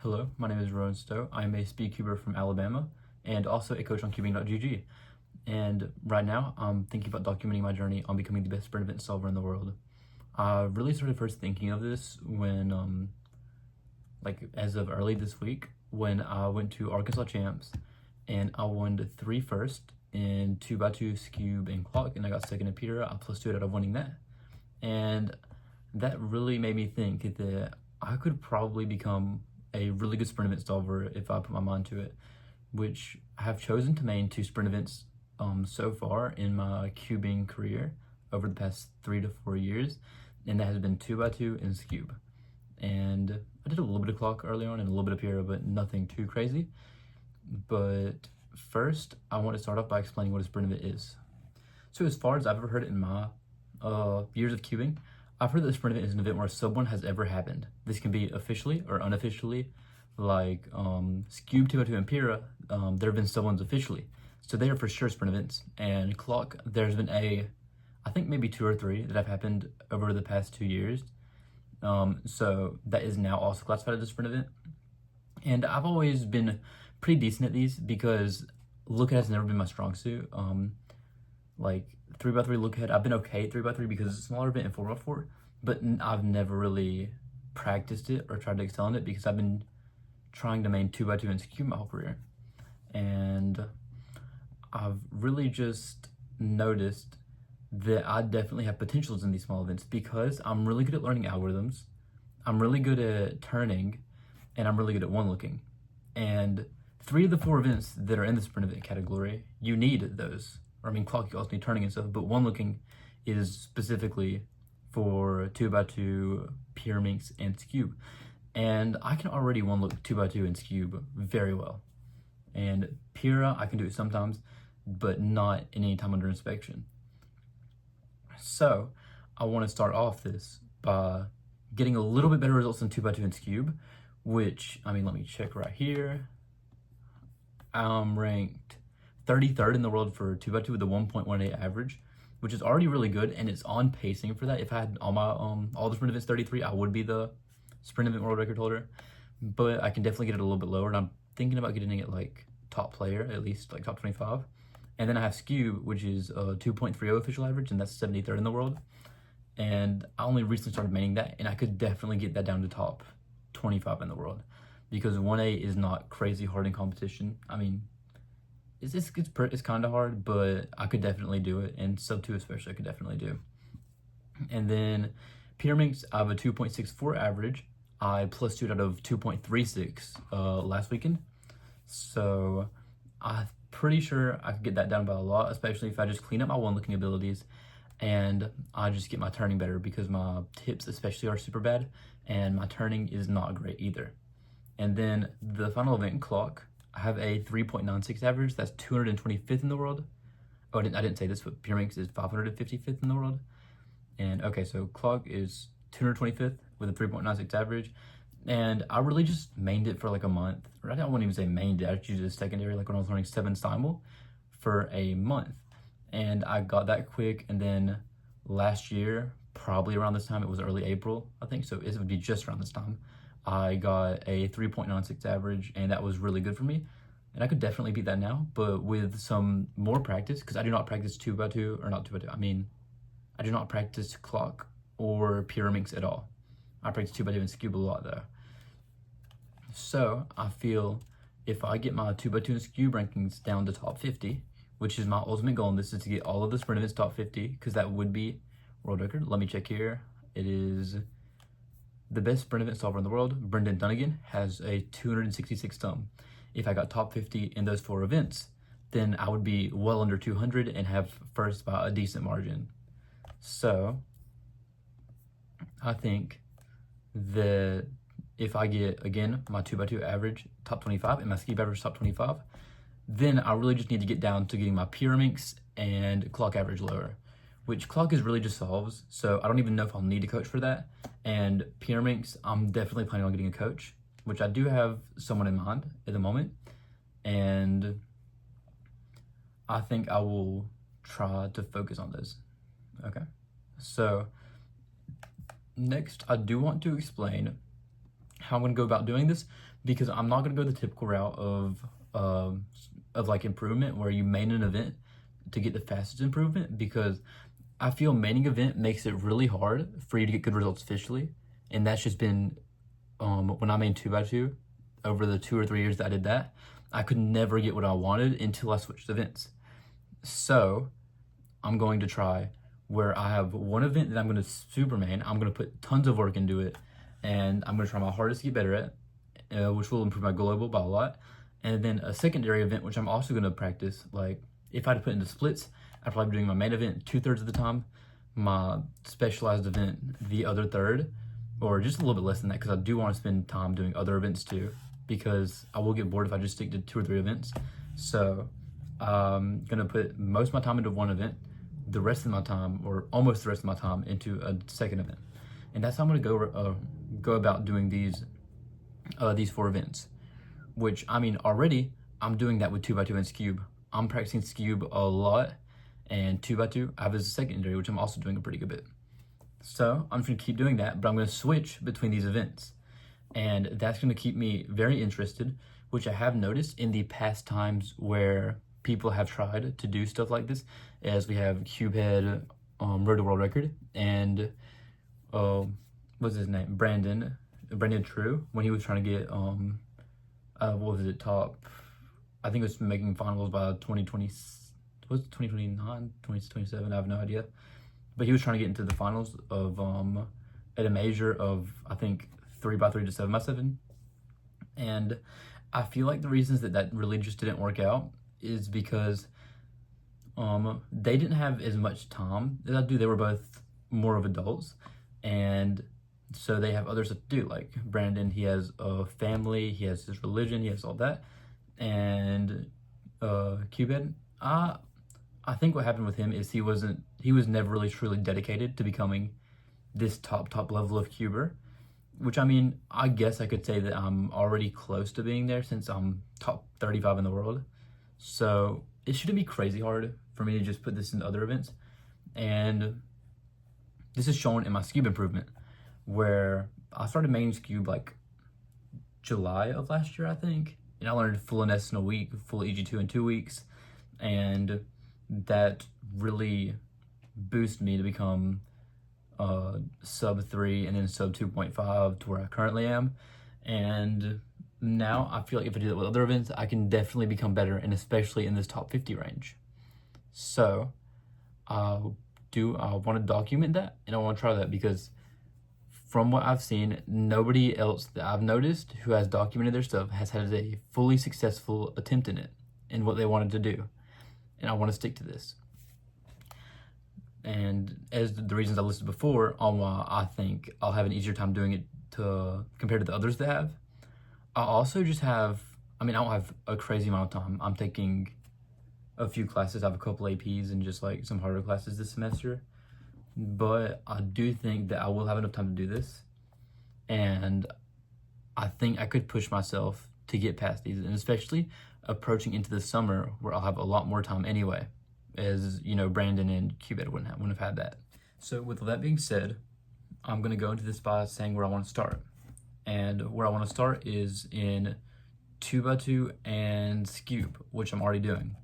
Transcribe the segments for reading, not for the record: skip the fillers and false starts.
Hello, my name is Rowan Stowe. I'm a speed cuber from Alabama and also a coach on cubing.gg. And right now, I'm thinking about documenting my journey on becoming the best sprint event solver in the world. I really started first thinking of this when, as of early this week, when I went to Arkansas Champs and I won 3 first in 2x2 Scube and Clock, and I got second in Peter. I +2 out of winning that. And that really made me think that I could probably become a really good sprint event solver if I put my mind to it, which I have chosen to main 2 sprint events so far in my cubing career over the past 3 to 4 years, and that has been 2x2 and Scube. And I did a little bit of Clock early on and a little bit of Pira, but nothing too crazy. But first, I want to start off by explaining what a sprint event is. So as far as I've ever heard it in my years of cubing, I've heard that the sprint event is an event where a sub 1 has ever happened. This can be officially or unofficially, like Scube 2x2 and Pira, there have been sub 1s officially. So they are for sure sprint events. And Clock, there's been I think maybe 2 or 3 that have happened over the past 2 years. So that is now also classified as a sprint event. And I've always been pretty decent at these because look ahead has never been my strong suit. Like 3x3 look ahead, I've been okay at 3x3 because it's a smaller event in 4x4, but I've never really practiced it or tried to excel in it because I've been trying to main 2x2 and Scube my whole career. And I've really just noticed that I definitely have potentials in these small events because I'm really good at learning algorithms, I'm really good at turning, and I'm really good at one looking. And 3 of the 4 events that are in the sprint event category, you need those. Or I mean, Clock, you also need turning and stuff, but one looking is specifically for 2x2, Pyraminx, and Scube. And I can already one look 2x2 and Scube very well. And Pira, I can do it sometimes, but not any time under inspection. So I want to start off this by getting a little bit better results in 2x2 and Scube, which, I mean, let me check right here. I'm ranked 33rd in the world for 2x2 with a 1.18 average, which is already really good, and it's on pacing for that. If I had all my all the sprint events 33, I would be the sprint event world record holder, but I can definitely get it a little bit lower, and I'm thinking about getting it like top player, at least like top 25. And then I have Scube, which is a 2.30 official average, and that's 73rd in the world. And I only recently started maining that, and I could definitely get that down to top 25 in the world because 1A is not crazy hard in competition. I mean, it's kind of hard, but I could definitely do it, and sub 2 especially I could definitely do. And then Pyraminx, I have a 2.64 average. I +2 out of 2.36 last weekend, so I'm pretty sure I could get that down by a lot, especially if I just clean up my one looking abilities and I just get my turning better because my tips especially are super bad and my turning is not great either. And then the final event, Clock, I have a 3.96 average. That's 225th in the world. Oh, I didn't say this, but Pyraminx is 555th in the world. And okay, so Clock is 225th with a 3.96 average. And I really just mained it for like a month. Or I wouldn't even say mained it. I just used it as secondary, like when I was learning 7 Simul for a month. And I got that quick. And then last year, probably around this time, it was early April, I think. So it would be just around this time. I got a 3.96 average, and that was really good for me. And I could definitely beat that now, but with some more practice, because I do not practice 2x2, or not 2x2, I mean, I do not practice Clock or Pyraminx at all. I practice 2x2 and Scube a lot, though. So I feel if I get my 2x2 and Scube rankings down to top 50, which is my ultimate goal, and this is to get all of the sprint events top 50, because that would be world record. Let me check here. It is the best sprint event solver in the world, Brendan Dunnigan, has a 266 thumb. If I got top 50 in those 4 events, then I would be well under 200 and have first by a decent margin. So I think that if I get, again, my 2x2 average top 25 and my Scube average top 25, then I really just need to get down to getting my Pyraminx and Clock average lower, which Clock is really just solves, so I don't even know if I'll need a coach for that. And Pyraminx, I'm definitely planning on getting a coach, which I do have someone in mind at the moment, and I think I will try to focus on those. Okay, so next I do want to explain how I'm going to go about doing this, because I'm not going to go the typical route of like improvement where you main an event to get the fastest improvement, because I feel maining event makes it really hard for you to get good results officially. And that's just been when I made 2x2 over the 2 or 3 years that I did that, I could never get what I wanted until I switched events. So I'm going to try where I have one event that I'm going to super main. I'm going to put tons of work into it, and I'm going to try my hardest to get better at, which will improve my global by a lot. And then a secondary event, which I'm also going to practice. Like if I had to put into splits, I'd probably be doing my main event 2/3 of the time, my specialized event the other third, or just a little bit less than that, because I do want to spend time doing other events too, because I will get bored if I just stick to 2 or 3 events. So I'm gonna put most of my time into one event, the rest of my time, or almost the rest of my time, into a second event. And that's how I'm gonna go about doing these 4 events, which, I mean, already I'm doing that with 2x2 and Scube. I'm practicing Scube a lot, and 2x2 I have as a secondary, which I'm also doing a pretty good bit. So I'm just gonna keep doing that, but I'm gonna switch between these events. And that's gonna keep me very interested, which I have noticed in the past times where people have tried to do stuff like this, as we have Cubehead, Road to World Record, and what's his name? Brandon True, when he was trying to get what was it, top, I think it was making finals by 2020, was it 2029, 2027, I have no idea. But he was trying to get into the finals of at a major of, I think, 3x3 to 7x7. And I feel like the reasons that really just didn't work out is because they didn't have as much time as I do. They were both more of adults, and so they have other stuff to do. Like Brandon, he has a family, he has his religion, he has all that. And Cupid, I think what happened with him is he was never really truly dedicated to becoming this top level of cuber, which, I mean, I guess I could say that I'm already close to being there, since I'm top 35 in the world. So it shouldn't be crazy hard for me to just put this in other events. And this is shown in my Scube improvement, where I started maining Scube like July of last year, I think. And I learned full NS in a week, full EG2 in 2 weeks. And that really boosted me to become sub 3 and then sub 2.5 to where I currently am. And now I feel like if I do that with other events, I can definitely become better, and especially in this top 50 range. So I want to document that, and I want to try that, because from what I've seen, nobody else that I've noticed who has documented their stuff has had a fully successful attempt in it, in what they wanted to do. And I want to stick to this. And as the reasons I listed before on why I think I'll have an easier time doing it compared to the others that have, I also just have, I mean, I don't have a crazy amount of time. I'm taking a few classes. I have a couple APs and just like some harder classes this semester. But I do think that I will have enough time to do this. And I think I could push myself to get past these, and especially approaching into the summer where I'll have a lot more time anyway, as you know, Brandon and Cubed wouldn't have had that. So with that being said, I'm gonna go into this by saying where I want to start. And where I want to start is in 2x2 and Scube, which I'm already doing.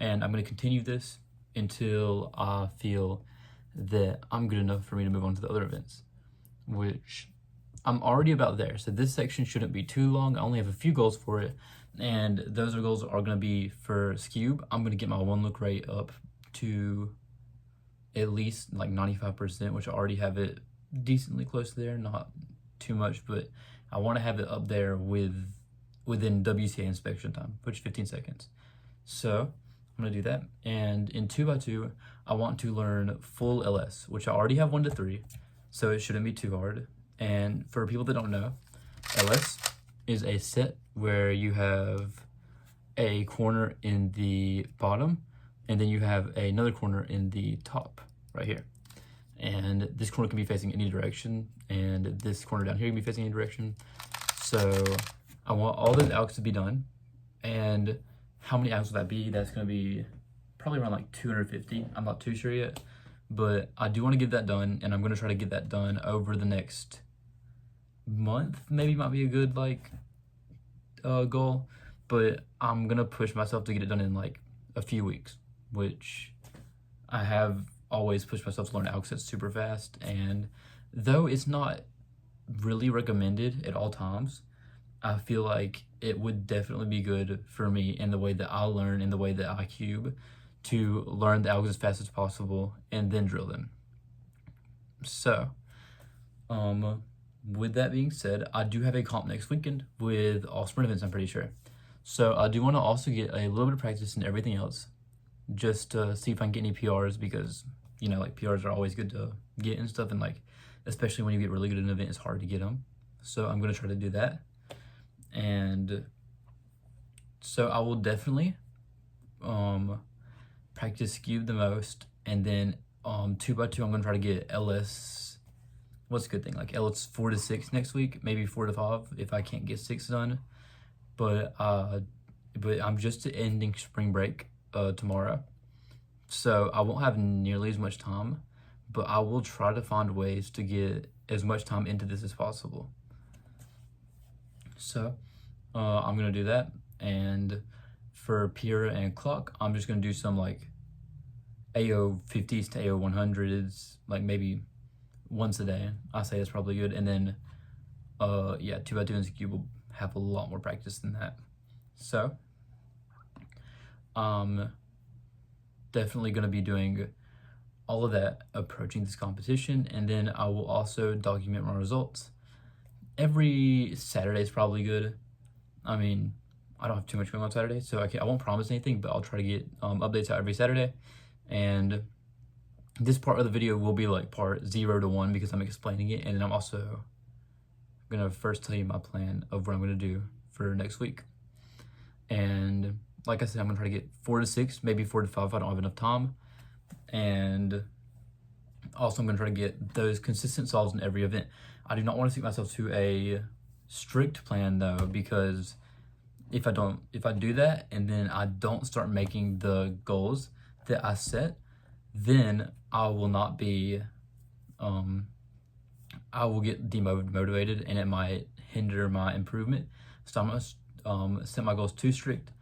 And I'm going to continue this until I feel that I'm good enough for me to move on to the other events, which I'm already about there. So this section shouldn't be too long. I only have a few goals for it. And those goals are going to be for Scube. I'm going to get my one look rate up to at least like 95%, which I already have it decently close there, not too much, but I want to have it up there within WCA inspection time, which is 15 seconds. So I'm going to do that. And in 2x2, I want to learn full LS, which I already have 1 to 3, so it shouldn't be too hard. And for people that don't know, LS is a set where you have a corner in the bottom, and then you have another corner in the top right here. And this corner can be facing any direction, and this corner down here can be facing any direction. So I want all those alks to be done. And how many alks will that be? That's going to be probably around like 250. I'm not too sure yet, but I do want to get that done, and I'm going to try to get that done over the next month maybe might be a good goal, but I'm gonna push myself to get it done in like a few weeks, which I have always pushed myself to learn algorithm super fast. And though it's not really recommended at all times, I feel like it would definitely be good for me in the way that I learn, in the way that I cube, to learn the algos as fast as possible and then drill them. So, with that being said, I do have a comp next weekend with all sprint events, I'm pretty sure. So I do want to also get a little bit of practice in everything else, just to see if I can get any PRs, because, you know, like PRs are always good to get and stuff, and like, especially when you get really good at an event, it's hard to get them. So I'm going to try to do that. And so I will definitely practice cube the most, and then 2x2 I'm going to try to get LS, what's a good thing, like LS 4 to 6 next week, maybe 4 to 5 if I can't get 6 done. But I'm just ending spring break tomorrow, so I won't have nearly as much time, but I will try to find ways to get as much time into this as possible. So I'm gonna do that. And for Pira and Clock, I'm just gonna do some like AO 50s to AO 100s, like maybe once a day. I say that's probably good. And then yeah, 2x2 and cube will have a lot more practice than that. So definitely gonna be doing all of that approaching this competition, and then I will also document my results. Every Saturday is probably good. I mean, I don't have too much going on Saturday, so I won't promise anything, but I'll try to get updates out every Saturday. And this part of the video will be like part 0 to 1 because I'm explaining it, and then I'm also gonna first tell you my plan of what I'm gonna do for next week. And like I said, I'm gonna try to get 4 to 6, maybe 4 to 5 if I don't have enough time. And also I'm gonna try to get those consistent solves in every event. I do not want to stick myself to a strict plan though, because if I do that and then I don't start making the goals that I set, then I will not be, I will get demotivated and it might hinder my improvement. So I'm gonna set my goals too strict.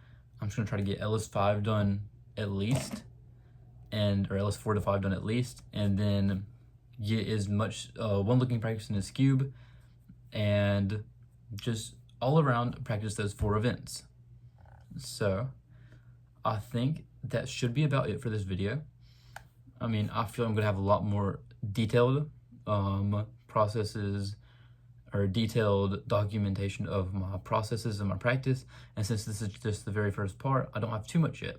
I'm just gonna try to get LS5 done at least, or LS4 to 5 done at least, and then get as much one looking practice in this cube, and just all around practice those 4 events. So I think that should be about it for this video. I mean, I feel I'm gonna have a lot more detailed processes, or detailed documentation of my processes and my practice. And since this is just the very first part, I don't have too much yet.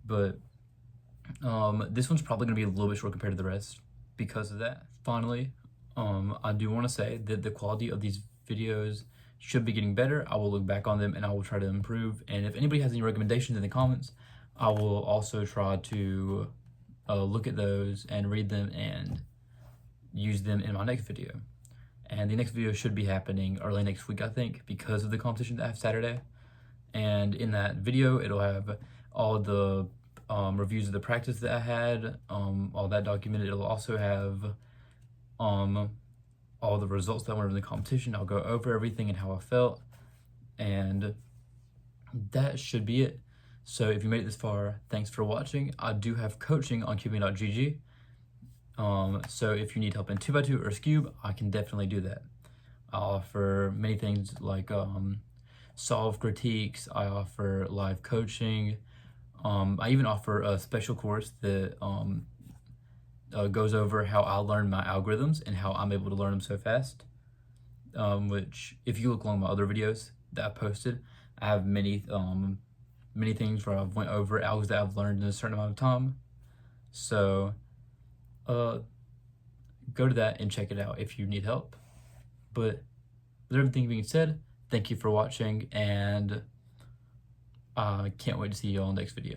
But this one's probably gonna be a little bit short compared to the rest because of that. Finally, I do want to say that the quality of these videos should be getting better. I will look back on them and I will try to improve. And if anybody has any recommendations in the comments, I will also try to look at those and read them and use them in my next video. And the next video should be happening early next week, I think, because of the competition that I have Saturday. And in that video, it'll have all the reviews of the practice that I had, all that documented. It'll also have all the results that I went over in the competition. I'll go over everything and how I felt, and that should be it. So if you made it this far, thanks for watching. I do have coaching on cubing.gg. So if you need help in 2x2 or Scube, I can definitely do that. I offer many things like solve critiques. I offer live coaching. I even offer a special course that goes over how I learn my algorithms and how I'm able to learn them so fast. Which, if you look along my other videos that I posted, I have many things where I've went over algos that I've learned in a certain amount of time. So go to that and check it out if you need help. But with everything being said, thank you for watching, and I can't wait to see you all next video.